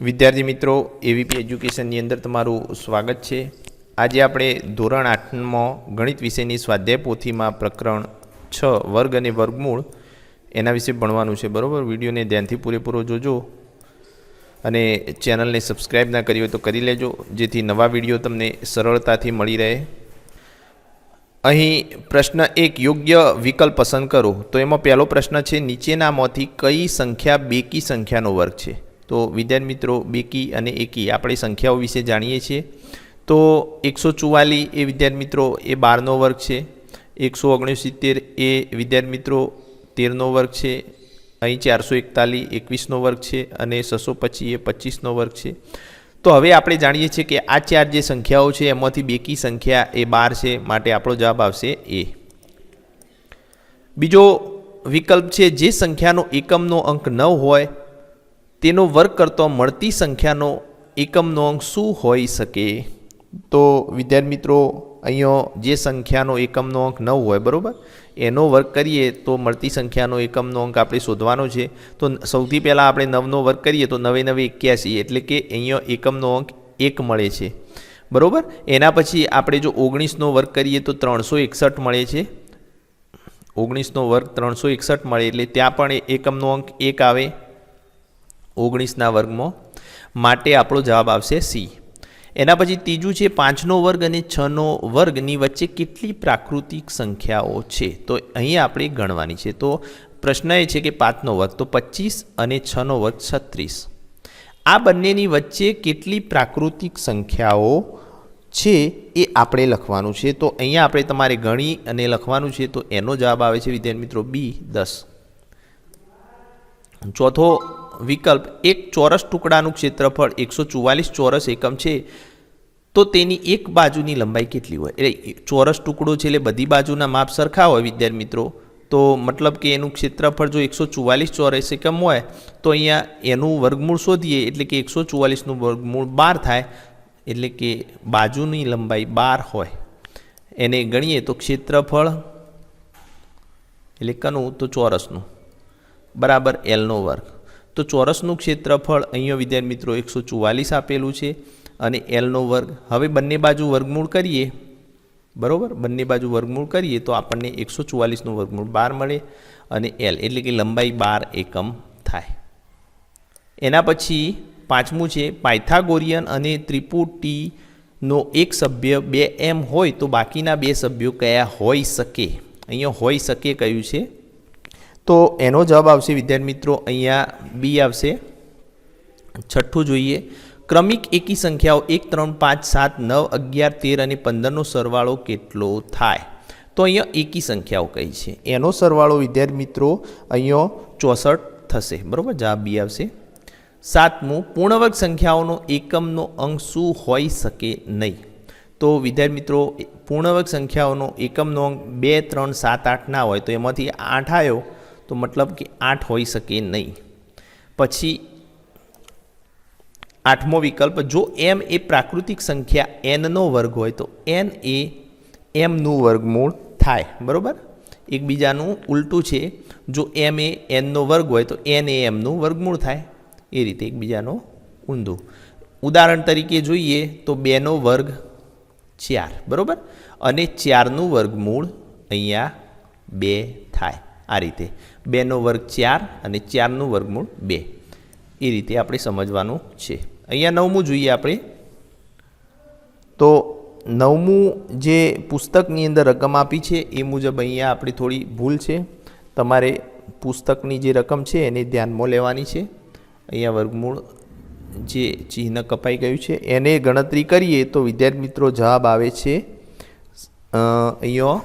વિદ્યાર્થી મિત્રો એવીપી એજ્યુકેશનની અંદર તમારું સ્વાગત છે। આજે આપણે ધોરણ 8માં ગણિત વિષયની સ્વાધ્યાય પોથીમાં પ્રકરણ 6 વર્ગ અને વર્ગમૂળ એના વિશે ભણવાનું છે। બરાબર, વિડીયોને ધ્યાનથી પૂરેપૂરો જોજો અને ચેનલને સબસ્ક્રાઈબ ના કરી હોય તો કરી લેજો, જેથી નવા વિડીયો તમને સરળતાથી મળી રહે। અહીં પ્રશ્ન 1 યોગ્ય વિકલ્પ પસંદ કરો। તો એમાં પહેલો પ્રશ્ન છે નીચેનામાંથી કઈ સંખ્યા બેકી સંખ્યાનો વર્ગ છે? तो विद्यार्थी मित्रों बेकी अने एकी आपणे संख्याओं विषे जाणीए छीए। तो 144 ए विद्यार्थी मित्रों ए 12 नो वर्ग है, 169 ए विद्यार्थी मित्रों 13 नो वर्ग है, अहीं 441 21 नो वर्ग है अने 625 ए 25 नो वर्ग है। तो हवे आपणे जाणीए छीए कि आ चार जे संख्याओं है एमांथी बेकी संख्या ए 12 है, माटे आपणो जवाब आवशे ए। बीजो विकल्प है जे संख्यानो एकमनो अंक 9 होय तेनो वर्ग करतो मळती संख्यानो एकमनो अंक शू होई सके? तो विद्यार्थी मित्रों अहींयो जे संख्यानो एकमनो अंक 9 होय बरोबर, एनो वर्ग करीए तो मळती संख्यानो एकमनो अंक आपणे शोधवानो छे। तो सौथी पहेला आपणे 9 नो वर्ग करीए तो 9 9 81 एटले के अहींयो एकमनो अंक 1 मळे छे बरोबर। एना पछी आपणे जो 19 नो वर्ग करीए तो 361 मळे छे। 19 नो वर्ग 361 मळे एटले त्यां पण एकमनो अंक 1 आवे 19 ना वर्ग में, माटे आपणो जवाब आवशे सी। एना पछी तीजू छे 5 नो वर्ग अने 6 नो वर्ग नी वच्चे केटली प्राकृतिक संख्याओ छे? तो अहीं आपणे गणवानी छे। तो प्रश्न ए छे कि 5 नो वर्ग तो 25 अने 6 नो वर्ग 36। आ बंनेनी वच्चे केटली प्राकृतिक संख्याओ छे ए आपणे लखवानुं छे। तो अहींया आपणे तमारे गणी अने लखवानुं छे। तो एनो जवाब आवे छे विद्यार्थी मित्रों बी 10। चौथो विकल्प एक चौरस टुकड़ाનું क्षेत्रफળ 144 ચોરસ એકમ છે, તો તેની એક બાજુની લંબાઈ કેટલી હોય? એટલે ચોરસ ટુકડો છે એટલે બધી બાજુના માપ સરખા હોય વિદ્યાર્થી મિત્રો। તો મતલબ કે એનું ક્ષેત્રફળ જો 144 ચોરસ એકમ હોય તો અહીંયા એનું વર્ગમૂળ શોધીએ એટલે કે 144 નું વર્ગમૂળ 12 થાય, એટલે કે બાજુની લંબાઈ 12 હોય એને ગણીએ તો ક્ષેત્રફળ એટલે કનું તો ચોરસનું बराबर एल नो वर्ग। तो चौरसनु क्षेत्रफल अहींया विद्यार्थी मित्रों 144 आपेलू है अने एल नो वर्ग। हवे बंने बाजू वर्गमूळ करीए बराबर, बंने बाजू वर्गमूळ करीए तो आपने 144 नु वर्गमूळ 12 मळे अने एल एटले कि लंबाई 12 एकम थाय। एना पछी पांचमू है पायथागोरियन अने त्रिपुटी नो एक सभ्य 2m होय तो बाकीना 2 सभ्यो कया होई सके? अहींया होई सके कह्युं छे तो एनो जवाब आवशे विद्यार्थी मित्रों अहींया बी आवशे। छठ्ठू जोईए क्रमिक एकी संख्याओं 1 3 5 7 9 11 13 અને 15 નો સરવાળો કેટલો થાય? તો અહીંયા એકી સંખ્યાઓ કઈ છે એનો સરવાળો વિદ્યાર્થી મિત્રો અહીંયા 64 થશે બરોબર, જવાબ બી આવશે। સાતમું પૂર્ણવર્ગ સંખ્યાઓનો એકમનો અંક શું હોઈ શકે નહીં? તો વિદ્યાર્થી મિત્રો પૂર્ણવર્ગ સંખ્યાઓનો એકમનો અંક 2 3 7 8 ના હોય તો એમાંથી 8 આવ્યો तो मतलब कि 8 होई सके नहीं। पछी आठमो विकल्प जो m ए प्राकृतिक संख्या n नो वर्ग होय तो n ए m नु वर्गमूळ थाय बरोबर। एक बीजानु उल्टू छे, जो m ए n नो वर्ग होय तो n ए m नु वर्गमूळ थाय, ए रीते एक बीजानो ऊंधू। उदाहरण तरीके जोईए तो 2 नो वर्ग 4 बरोबर अने 4 नु वर्गमूळ अहींया 2 थाय। आ रीते 2 નો વર્ગ 4 અને 4 નું વર્ગમૂળ 2 એ રીતે આપણે સમજવાનું છે। અહીંયા નવમું જોઈએ આપણે। તો નવમું જે પુસ્તકની અંદર રકમ આપી છે એ મુજબ અહીંયા આપણી થોડી ભૂલ છે। તમારે પુસ્તકની જે રકમ છે એને ધ્યાનમાં લેવાની છે। અહીંયા વર્ગમૂળ જે ચિહ્ન કપાઈ ગયું છે એને ગણતરી કરીએ તો વિદ્યાર્થી મિત્રો જવાબ આવે છે અહીંયા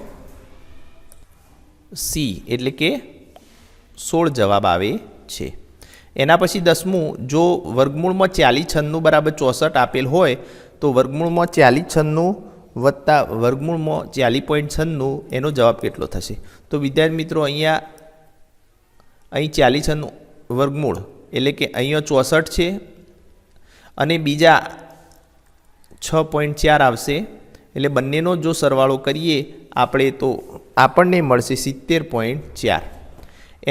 सी एटले के 16 जवाब आवे छे। एना पछी 10मू जो वर्गमूल में 40 छन्नू बराबर 64 आपेल होय तो वर्गमूल में 40 छन्नू वत्ता वर्गमूल में 40.96 एनो जवाब केटलो थशे? तो विद्यार्थी मित्रों अहींया अहीं 40 छन्नू वर्गमूल एटले के अहींया 64 छे अने बीजा 6.4 आवशे एटले बंनेनो जो सरवाळो करीए आपणे तो आपणे मळशे 70.4।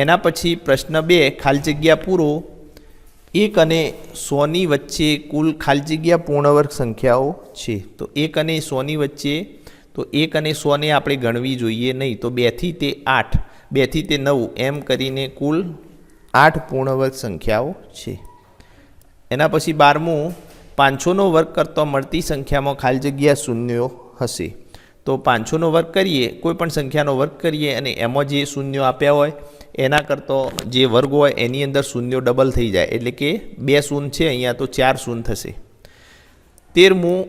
एना पछी प्रश्न 2 खाली जग्या पूरो એક અને 100ની વચ્ચે કુલ ખાલી જગ્યા પૂર્ણવર્ગ સંખ્યાઓ છે. તો 1 અને 100ની વચ્ચે તો 1 અને 100ને આપણે ગણવી જોઈએ નહીં. તો 2થી તે 8, 2થી તે 9 એમ કરીને કુલ 8 પૂર્ણવર્ગ સંખ્યાઓ છે. એના પછી 12મું 500નો વર્ગ કરતો મળતી સંખ્યામાં ખાલી જગ્યા શૂન્યો હશે. તો 500નો વર્ગ કરીએ, કોઈ પણ સંખ્યાનો વર્ગ કરીએ અને એમાં જે શૂન્યો આપ્યા હોય એના કરતાં જે વર્ગ હોય એની અંદર શૂન્યો ડબલ થઈ જાય, એટલે કે 2 શૂન્ય છે અહીંયા તો 4 શૂન્ય થશે. 13મું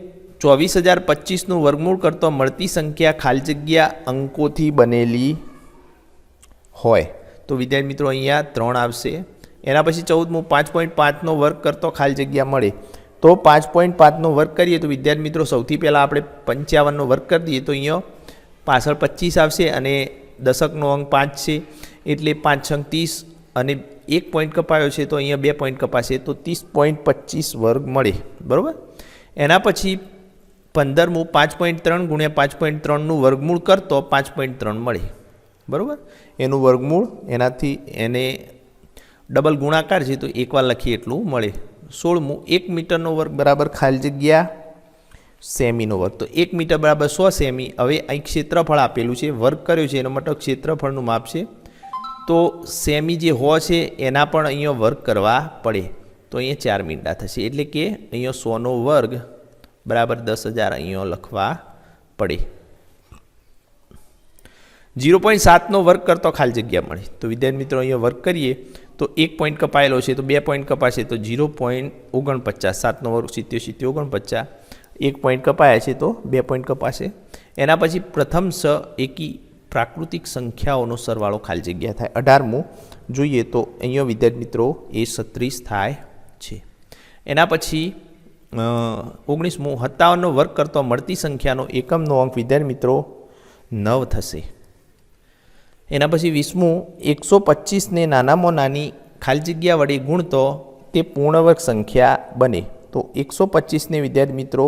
24025નું વર્ગમૂળ કરતો મળતી સંખ્યા ખાલી જગ્યા અંકોથી બનેલી હોય. તો વિદ્યાર્થી મિત્રો અહીંયા 3 આવશે. એના પછી 14મું 5.5નો વર્ગ કરતો ખાલી જગ્યા મળે. તો 5.5નો વર્ગ કરીએ તો વિદ્યાર્થી મિત્રો સૌથી પહેલાં આપણે 55નો વર્ગ કરી દઈએ તો અહીંયા પાછળ 25 આવશે અને દશકનો અંક 5 છે એટલે 5 છંગ 30 અને 1 પોઈન્ટ કપાયો છે તો અહીંયા 2 પોઈન્ટ કપાશે તો 30.25 વર્ગ મળે. બરાબર. એના પછી 15મું 5.3 ગુણ્યા 5.3નું વર્ગમૂળ કરતો 5.3 મળે. બરાબર. એનું વર્ગમૂળ એનાથી એને ડબલ ગુણાકાર છે તો એકવાર લખીએ એટલું મળે. 16મું 1 મીટરનો વર્ગ બરાબર ખાલી જગ્યા સેમીનો વર્ગ. તો 1 મીટર બરાબર 100 સેમી. હવે અહીં ક્ષેત્રફળ આપેલું છે, વર્ગ કર્યો છે એનો મતલબ ક્ષેત્રફળનું માપ છે. તો સેમી જે છે એના પણ અહીંયા વર્ગ કરવા પડે. તો અહીંયા 4 મીંડા થશે એટલે કે અહીંયા 100નો વર્ગ બરાબર 10,000 અહીંયા લખવા પડે. 0.7નો વર્ગ કરતો ખાલી જગ્યા મળે. તો વિદ્યાર્થી મિત્રો અહીંયા વર્ગ કરીએ તો 1 પોઈન્ટ કપાયેલો છે તો 2 પોઈન્ટ કપાશે તો 0.49. 7નો વર્ગ 70 49. 1 પોઈન્ટ કપાયા છે તો 2 પોઈન્ટ કપાશે. એના પછી પ્રથમ એકી પ્રાકૃતિક સંખ્યાઓનો સરવાળો ખાલી જગ્યા થાય. 18મું જોઈએ તો અહીંયા વિદ્યાર્થી મિત્રો એ 36 થાય છે. એના પછી 19મું 57નો વર્ગ કરતો મળતી સંખ્યાનો એકમનો અંક વિદ્યાર્થી મિત્રો 9 થશે. એના પછી 20મું 125ને નાનામાં નાની ખાલી જગ્યા વડે ગુણતો તે પૂર્ણવર્ગ સંખ્યા બને. તો 125ને વિદ્યાર્થી મિત્રો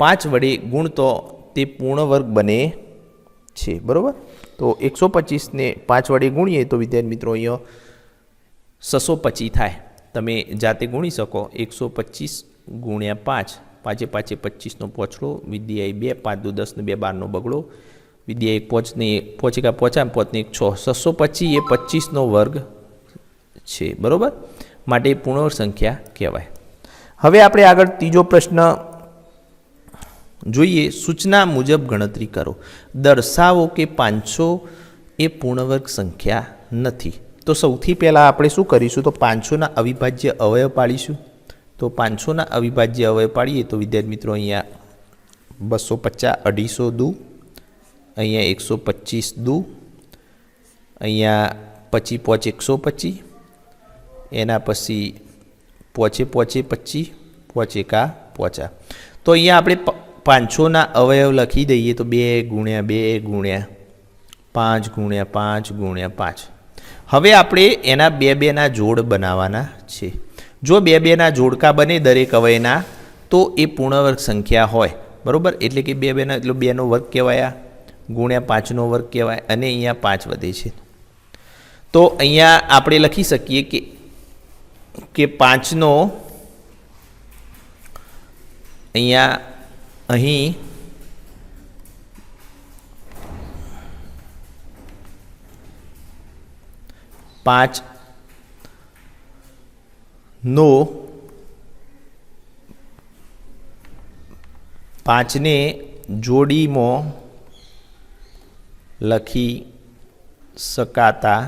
5 વડે ગુણતો તે પૂર્ણવર્ગ બને છે. બરાબર. તો 125ને 5 વડે ગુણીએ તો વિદ્યાર્થી મિત્રો અહીંયા 625 થાય. તમે જાતે ગુણી શકો. 125 ગુણ્યા 5, 5 5 25નો પોચડો, વિદ્યા 2, 5 2 10 ને 2 12નો બગડો, વિદ્યા 1 પોચને 5 1 5 5 ને 1 6, 625 એ 25નો વર્ગ છે. બરાબર. માટે પૂર્ણવર્ગ સંખ્યા કહેવાય. હવે આપણે આગળ ત્રીજો પ્રશ્ન જોઈએ. સૂચના મુજબ ગણતરી કરો. દર્શાવો કે 500 એ પૂર્ણવર્ગ સંખ્યા નથી. તો સૌથી પહેલાં આપણે શું કરીશું તો 500ના અવિભાજ્ય અવયવ પાડીશું. તો 500ના અવિભાજ્ય અવયવ પાડીએ તો વિદ્યાર્થી મિત્રો અહીંયા 250 250 દુ, અહીંયા 125 દુ, અહીંયા 25 5 125, એના પછી 5 5 25, 5 1 5. તો અહીંયા આપણે 500ના અવયવ લખી દઈએ તો 2 ગુણ્યા 2 ગુણ્યા 5 ગુણ્યા 5 ગુણ્યા 5. હવે આપણે એના 2 2ના જોડ બનાવવાના છે. જો 2 2ના જોડકા બને દરેક અવયવના તો એ પૂર્ણવર્ગ સંખ્યા હોય. બરાબર. એટલે કે 2 2ના એટલે 2નો વર્ગ કહેવાય, ગુણ્યા 5નો વર્ગ કહેવાય અને અહીંયા 5 વધે છે. તો અહીંયા આપણે લખી શકીએ કે 5નો અહીંયા અહીં પાંચને જોડીમાં લખી શકાતા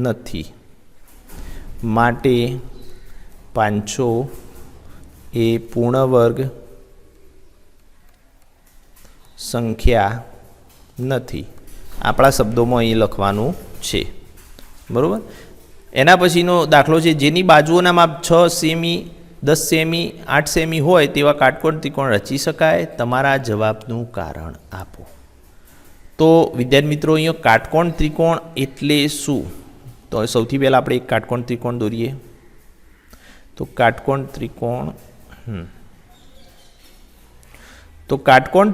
નથી. માટે 500 એ પૂર્ણવર્ગ સંખ્યા નથી. આપણા શબ્દોમાં અહીં લખવાનું છે. બરાબર. એના પછીનો દાખલો છે. જેની બાજુઓના માપ 6 સેમી 10 સેમી 8 સેમી હોય તેવા કાટકોણ ત્રિકોણ રચી શકાય. તમારા જવાબનું કારણ આપો. તો વિદ્યાર્થી મિત્રો અહીંયા કાટકોણ ત્રિકોણ એટલે શું? તો સૌથી પહેલાં આપણે એક કાટકોણ ત્રિકોણ દોરીએ. તો કાટકોણ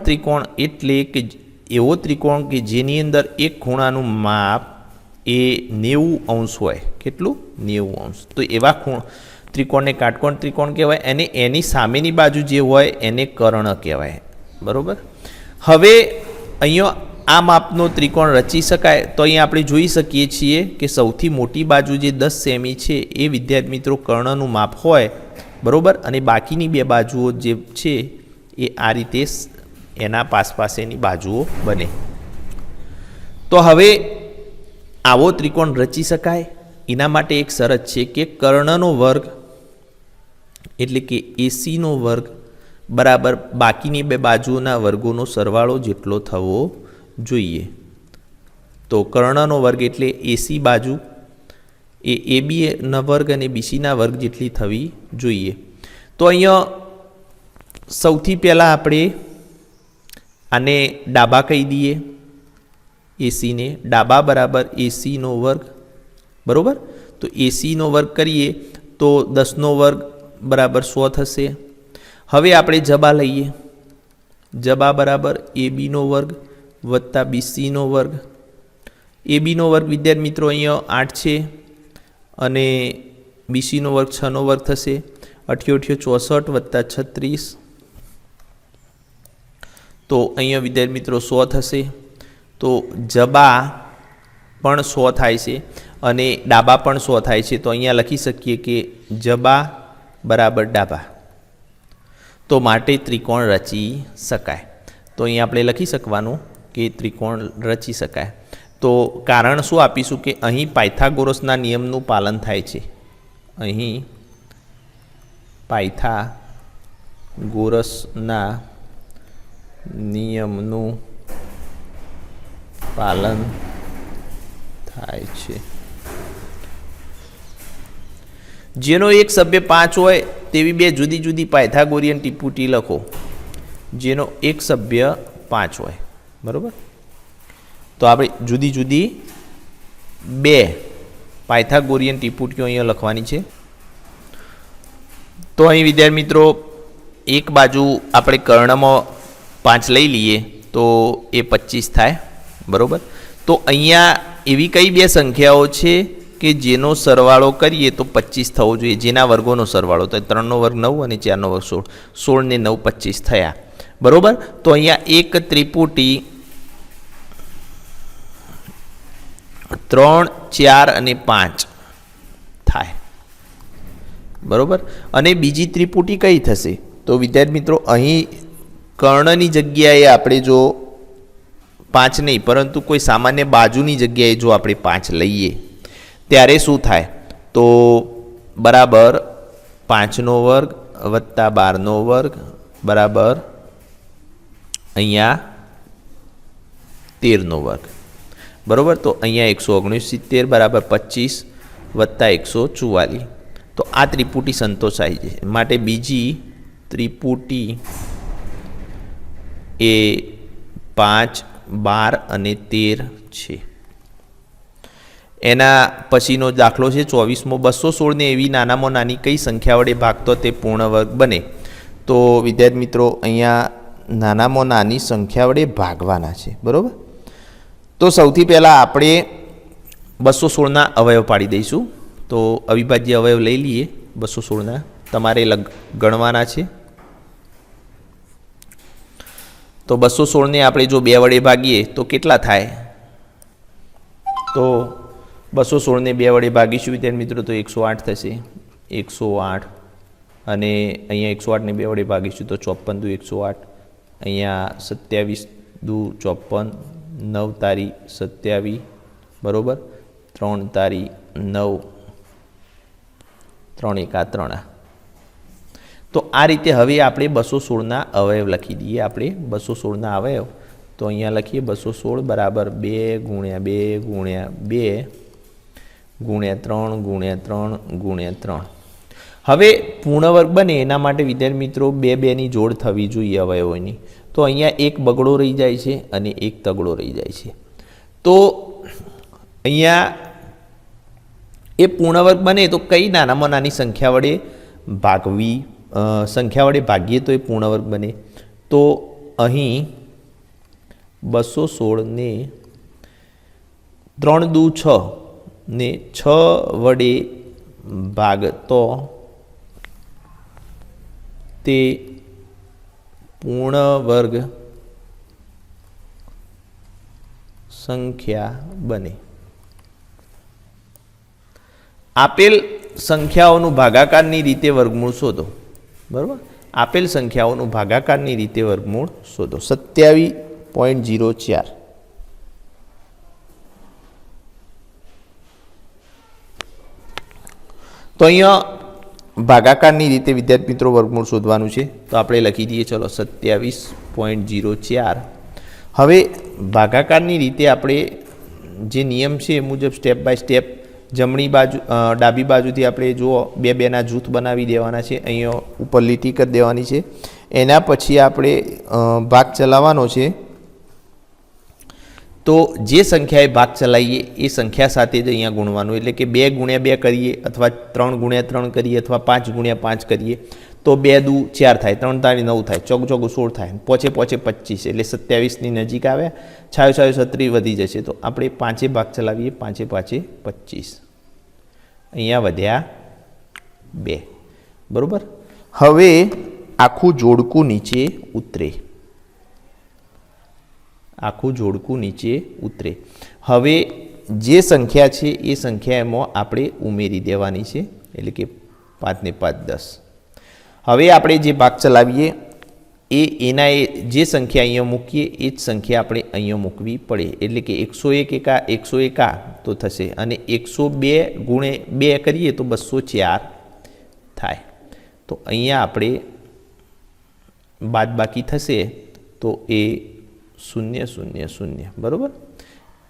ત્રિકોણ એટલે કે એવો ત્રિકોણ કે જેની અંદર એક ખૂણાનું માપ એ 90 અંશ હોય. કેટલું? 90 અંશ. તો એવા ત્રિકોણને કાટકોણ ત્રિકોણ કહેવાય અને એની સામેની બાજુ જે હોય એને કર્ણ કહેવાય. બરાબર. હવે અહીંયા આ માપનો ત્રિકોણ રચી શકાય તો અહીંયા આપણે જોઈ શકીએ છીએ કે સૌથી મોટી બાજુ જે 10 સેમી છે એ વિદ્યાર્થી મિત્રો કર્ણનું માપ હોય. બરાબર. અને બાકીની બે બાજુઓ જે છે એ આ રીતે એના પાસેની બાજુઓ બને. તો હવે આવો ત્રિકોણ રચી શકાય એના માટે એક શરત છે કે કર્ણનો વર્ગ એટલે કે એસીનો વર્ગ બરાબર બાકીની બે બાજુઓના વર્ગોનો સરવાળો જેટલો થવો જોઈએ. તો કર્ણનો વર્ગ એટલે એસી બાજુ એ એબીના વર્ગ અને બીસીના વર્ગ જેટલી થવી જોઈએ. તો અહીંયા સૌથી પહેલાં આપણે આને ડાબા કહી દઈએ. એસીને ડાબા બરાબર એસીનો વર્ગ. બરાબર. તો એસીનો વર્ગ કરીએ તો 10નો વર્ગ બરાબર 100 થશે. હવે આપણે જબા લઈએ. જબા બરાબર એબીનો વર્ગ વત્તા બીસીનો વર્ગ. એબીનો વર્ગ વિદ્યાર્થી મિત્રો અહીંયા 8 છે અને બીસીનો વર્ગ 6નો વર્ગ થશે. 88 64 વત્તા 36. તો અહીંયા વિદ્યાર્થી મિત્રો 100 થશે. તો જબા પણ 100 થાય છે અને ડાબા પણ 100 થાય છે. તો અહીંયા લખી શકીએ કે જબા બરાબર ડાબા. તો માટે ત્રિકોણ રચી શકાય. તો અહીંયા આપણે લખી શકવાનું કે ત્રિકોણ રચી શકાય. તો કારણ શું આપીશું કે અહીં પાયથાગોરસના નિયમનું પાલન થાય છે. અહીં પાયથાગોરસના નિયમનું પાલન થાય છે. જેનો એક સભ્ય 5 હોય તેવી બે જુદી જુદી પાયથાગોરિયન ટીપુટી લખો. જેનો એક સભ્ય 5 હોય. બરાબર. તો આપણે જુદી જુદી બે પાયથાગોરિયન ટીપુટીઓ અહીંયા લખવાની છે. તો અહીં વિદ્યાર્થી મિત્રો એક બાજુ આપણે કર્ણમાં 5 લઈ લઈએ તો એ 25 થાય. બરાબર. તો અહીંયા એવી કઈ બે સંખ્યાઓ છે કે જેનો સરવાળો કરીએ તો 25 થવો જોઈએ. જેના વર્ગોનો સરવાળો તો 3નો વર્ગ 9 અને 4નો વર્ગ 16. 16 ને 9 25 થયા. બરાબર. તો અહીંયા એક ત્રિપુટી 3 4 અને 5 થાય. બરાબર. અને બીજી ત્રિપુટી કઈ થશે? તો વિદ્યાર્થી મિત્રો અહીં કર્ણની જગ્યાએ આપણે જો 5 નહીં પરંતુ કોઈ સામાન્ય બાજુની જગ્યાએ જો આપણે 5 લઈએ ત્યારે શું થાય? તો બરાબર 5નો વર્ગ વત્તા 12નો વર્ગ બરાબર અહીંયા 13નો વર્ગ. બરાબર. તો અહીંયા 169 બરાબર 25 વત્તા 144. તો આ ત્રિપુટી સંતોષાય છે. માટે બીજી ત્રિપુટી એ 5 12 અને 13 છે. એના પછીનો દાખલો છે 24મો. 216 ને એવી નાનામાં નાની કઈ સંખ્યા વડે ભાગતો તે પૂર્ણ વર્ગ બને. તો વિદ્યાર્થી મિત્રો અહીંયા નાનામાં નાની સંખ્યા વડે ભાગવાના છે. બરાબર. તો સૌથી પહેલાં આપણે 216ના અવયવ પાડી દઈશું. તો અવિભાજ્ય અવયવ લઈ લઈએ 216ના. તમારે ગણવાના છે. તો 216ને આપણે જો 2 વડે ભાગીએ તો કેટલા થાય? તો 216ને 2 વડે ભાગીશું વિદ્યાર્થી મિત્રો તો 108 થશે. 108 અને અહીંયા 108ને 2 વડે ભાગીશું તો 54 દુ 108. અહીંયા 27 દુ 54. 9 તારી 27. બરાબર. 3 તારી 9. 3 એકા 3. તો આ રીતે હવે આપણે 216ના અવયવ લખી દઈએ. આપણે 216ના અવયવ તો અહીંયા લખીએ 216 બરાબર 2 ગુણ્યા 2 ગુણ્યા 2 ગુણ્યા 3 ગુણ્યા 3 ગુણ્યા 3. હવે પૂર્ણ વર્ગ બને એના માટે વિદ્યાર્થી મિત્રો 2 2ની જોડ થવી જોઈએ અવયવોની. તો અહીંયા એક બગડો રહી જાય છે અને એક તગડો રહી જાય છે. તો અહીંયા એ પૂર્ણ વર્ગ બને તો કઈ નાનામાં નાની સંખ્યા વડે ભાગવી સંખ્યા વડે ભાગીએ તો એ પૂર્ણ વર્ગ બને. તો અહીં 216ને 3 દુ 6 ને 6 વડે ભાગતો તે પૂર્ણ વર્ગ સંખ્યા બને. આપેલ સંખ્યાઓનું ભાગાકારની રીતે વર્ગમૂળ શોધો. બરાબર, આપેલ સંખ્યાઓનું ભાગાકારની રીતે વર્ગમૂળ શોધો. 27.04. તો અહીંયા ભાગાકારની રીતે વિદ્યાર્થી મિત્રો વર્ગમૂળ શોધવાનું છે. તો આપણે લખી દઈએ, ચલો 27.04. હવે ભાગાકારની રીતે આપણે જે નિયમ છે એ મુજબ સ્ટેપ બાય સ્ટેપ જમણી બાજુ ડાબી બાજુથી આપણે જુઓ બે બેના જૂથ બનાવી દેવાના છે. અહીંયા ઉપર લીટી કરી દેવાની છે. એના પછી આપણે ભાગ ચલાવવાનો છે. તો જે સંખ્યાએ ભાગ ચલાવીએ એ સંખ્યા સાથે જ અહીંયા ગુણવાનું. એટલે કે 2 ગુણ્યા 2 કરીએ અથવા 3 ગુણ્યા 3 કરીએ અથવા 5 ગુણ્યા 5 કરીએ તો 2 દુ 4 થાય, 3 તારી 9 થાય, ચોક ચોક 16 થાય, પોચે પોચે 25 એટલે 27ની નજીક આવ્યા. 6 6 36 વધી જશે. તો આપણે 5 ભાગ ચલાવીએ, 5 5 25. અહીંયા વધ્યા 2. બરાબર. હવે આખું જોડકું નીચે ઉતરે. આખું જોડકું નીચે ઉતરે. હવે જે સંખ્યા છે એ સંખ્યામાં આપણે ઉમેરી દેવાની છે. એટલે કે 5 ને 5 10. હવે આપણે જે ભાગ ચલાવીએ એના જે સંખ્યા અહીંયા મૂકીએ એ જ સંખ્યા આપણે અહીંયા મૂકવી પડે. એટલે કે 101 એકા 101 તો થશે અને 102 ગુણે 2 કરીએ તો 204 થાય. તો અહીંયા આપણે બાદબાકી થશે તો એ 0 0 0. બરાબર.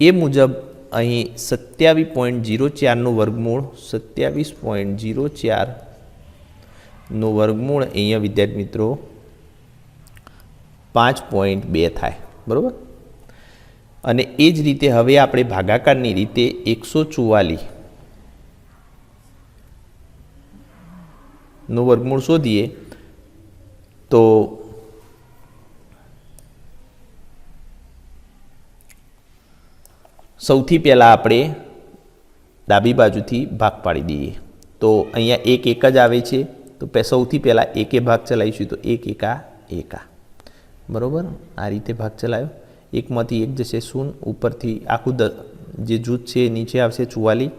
એ મુજબ અહીં 27.04નું વર્ગમૂળ 27.04 નું વર્ગમૂળ અહીંયા વિદ્યાર્થી મિત્રો 5.2 થાય. બરાબર. અને એ જ રીતે હવે આપણે ભાગાકારની રીતે 144 નું વર્ગમૂળ શોધીએ તો સૌથી પહેલાં આપણે ડાબી બાજુથી ભાગ પાડી દઈએ. તો અહીંયા 1 1 જ આવે છે. તો સૌથી પહેલાં 1 ભાગ ચલાવીશું તો 1 1 1. બરાબર. આ રીતે ભાગ ચલાવ્યો. 1માંથી 1 જશે 0. ઉપરથી આખું જે જૂથ છે નીચે આવશે 44.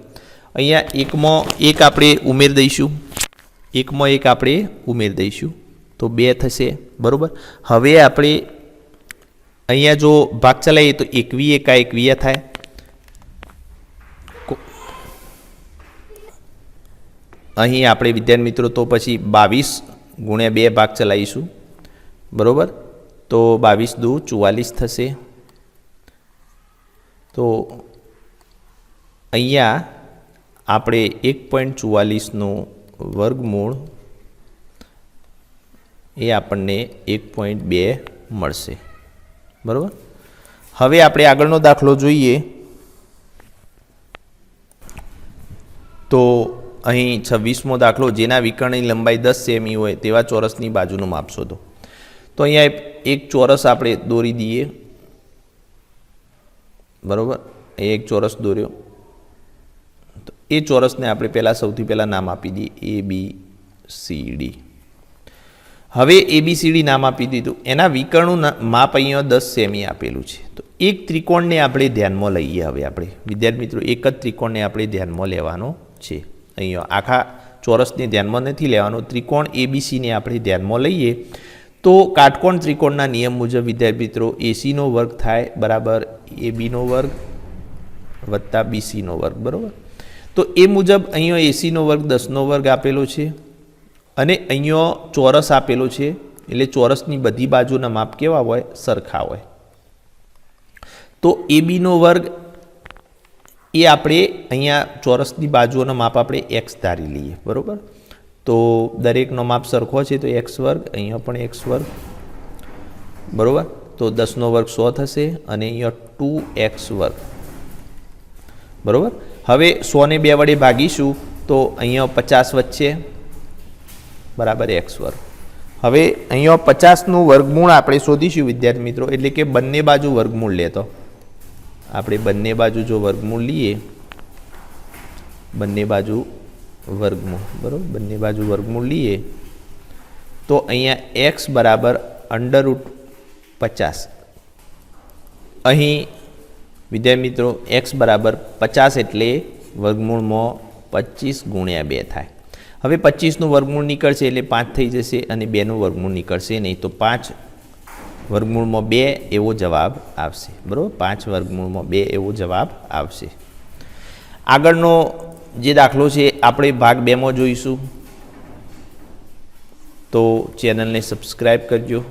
અહીંયા 1માં 1 આપણે ઉમેરી દઈશું. 1માં 1 આપણે ઉમેરી દઈશું તો 2 થશે. બરાબર. હવે આપણે અહીંયા જો ભાગ ચલાવીએ તો 21 એકા 21 થાય. અહીં આપણે વિદ્યાર્થી મિત્રો તો પછી 22 ગુણ્યા 2 ભાગ ચલાવીશું. બરાબર. તો 22 દુ 44 થશે. તો અહીંયા આપણે 1.44નું વર્ગમૂળ એ આપણને 1.2 મળશે. બરાબર. હવે આપણે આગળનો દાખલો જોઈએ તો અહીં 26મો દાખલો, જેના વિકર્ણની લંબાઈ 10 સેમી હોય તેવા ચોરસની બાજુનું માપ શોધો. તો અહીંયા એક ચોરસ આપણે દોરી દઈએ. બરાબર. એક ચોરસ દોર્યો. તો એ ચોરસને આપણે સૌથી પહેલાં નામ આપી દઈએ ABCD. હવે ABCD નામ આપી દીધું. એના વિકર્ણનું માપ અહીંયા 10 સેમી આપેલું છે. તો એક ત્રિકોણને આપણે ધ્યાનમાં લઈએ. હવે આપણે વિદ્યાર્થી મિત્રો એક જ ત્રિકોણને આપણે ધ્યાનમાં લેવાનો છે. અહીંયા આખા ચોરસને ધ્યાનમાં નથી લેવાનો. ત્રિકોણ ABCને આપણે ધ્યાનમાં લઈએ તો કાટકોણ ત્રિકોણના નિયમ મુજબ વિદ્યાર્થી મિત્રો ACનો વર્ગ થાય બરાબર ABનો વર્ગ વત્તા BCનો વર્ગ. બરાબર. તો એ મુજબ અહીંયા ACનો વર્ગ 10નો વર્ગ આપેલો છે અને અહીંયા ચોરસ આપેલો છે. એટલે ચોરસની બધી બાજુના માપ કેવા હોય? સરખા હોય. તો ABનો વર્ગ એ આપણે અહીંયા ચોરસની બાજુઓનો માપ આપણે x ધારી લઈએ. બરાબર. તો દરેકનો માપ સરખો છે તો x વર્ગ, અહીંયા પણ x વર્ગ. બરાબર. તો 10નો વર્ગ 100 થશે અને અહીંયા 2x વર્ગ. બરાબર. હવે 100 ને 2 વડે ભાગીશું તો અહીંયા 50 વચ્ચે બરાબર x વર્ગ. હવે અહીંયા 50નું વર્ગમૂળ આપણે શોધીશું વિદ્યાર્થી મિત્રો. એટલે કે બંને બાજુ વર્ગમૂળ લેતો આપણે બંને બાજુ જો વર્ગમૂળ લઈએ, બંને બાજુ વર્ગમૂળ, બરાબર, બંને બાજુ વર્ગમૂળ લઈએ તો અહીંયા x બરાબર √50. અહીં વિદ્યાર્થી મિત્રો x બરાબર 50 એટલે વર્ગમૂળમાં 25 ગુણ્યા 2 થાય. હવે 25નું વર્ગમૂળ નીકળશે એટલે 5 થઈ જશે અને 2નું વર્ગમૂળ નીકળશે નહીં, તો 5 વર્ગમૂળમાં 2 એવો જવાબ આવશે. બરાબર, 5 વર્ગમૂળમાં 2 એવો જવાબ આવશે. આગળનો જે દાખલો છે આપણે ભાગ 2માં જોઈશું, તો ચેનલને સબસ્ક્રાઈબ કરજો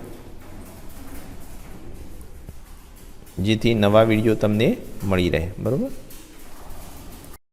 જેથી નવા વિડીયો તમને મળી રહે. બરાબર.